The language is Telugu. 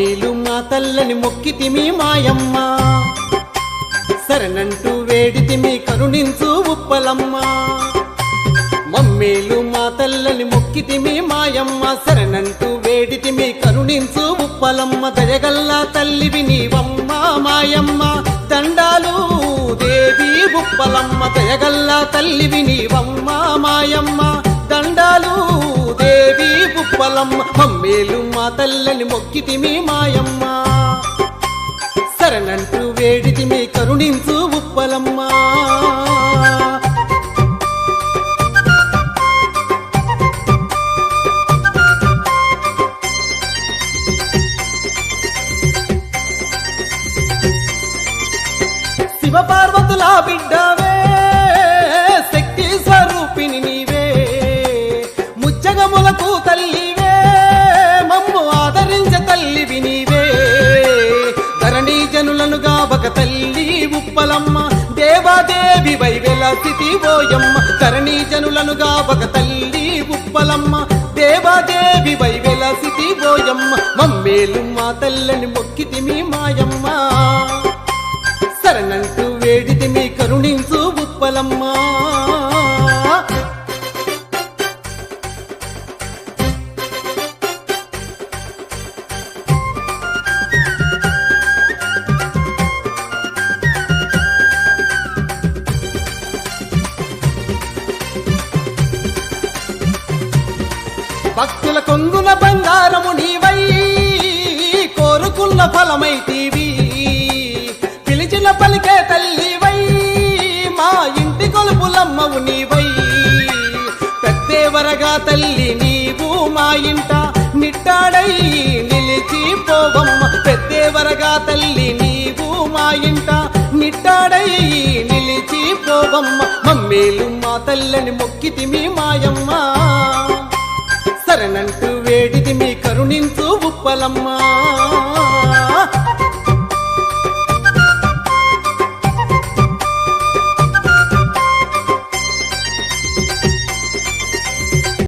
మమ్మీలు మా తల్లని మొక్కితిమి మాయమ్మ శరణంటూ వేడితిమి కరుణించు ఉప్పలమ్మ మమ్మీలు మా తల్లని మొక్కితిమి మాయమ్మ శరణంటూ వేడితిమి కరుణించు ఉప్పలమ్మ దయగల్ల తల్లివి నీవమ్మ మాయమ్మ దండాలు దేవి ఉప్పలమ్మ దయగల్ల తల్లివి నీవమ్మ మాయమ్మ దండాలు దేవి ఉప్పలమ్మ మమ్మీలు మా తల్లని మొక్కితిమి మాయమ్మ శరణంటూ వేడితిమి కరుణించు ఉప్పలమ్మ శివపార్వతుల బిడ్డవే శక్తి స్వరూపిణి నీవే ముచ్చగములకు తల్లివే మమ్ము ఆదరించ తల్లివి నీవే ధరణి జనులను గాబక తల్లి ఉప్పలమ్మ దేవాదేవి వైవెలసితి ఓయమ్మ ధరణి జనులను గాబక తల్లి ఉప్పలమ్మ దేవాదేవి వైవెలసితి ఓయమ్మ మమ్మేలు మా తల్లని మొక్కితిమి మాయమ్మ శరణంటూ వేడితిమి కరుణించు ఉప్పలమ్మ భక్తుల కొంగున బంగారము నీవై కోరుకున్న ఫలమైతీవి పిలిచిన పలికే తల్లివై మా ఇంటి కొలుపులమ్మవు నీవై పెద్దేవరగా తల్లి నీవు మా ఇంట నిట్టాడై నిలిచిపోవమ్మ పెద్దేవరగా తల్లి నీవు మా ఇంట నిట్టాడై నిలిచిపోవమ్మ మమ్మీలు మా తల్లని మొక్కితిమి మాయమ్మ శరణంటూ వేడితిమి కరుణించు ఉప్పలమ్మ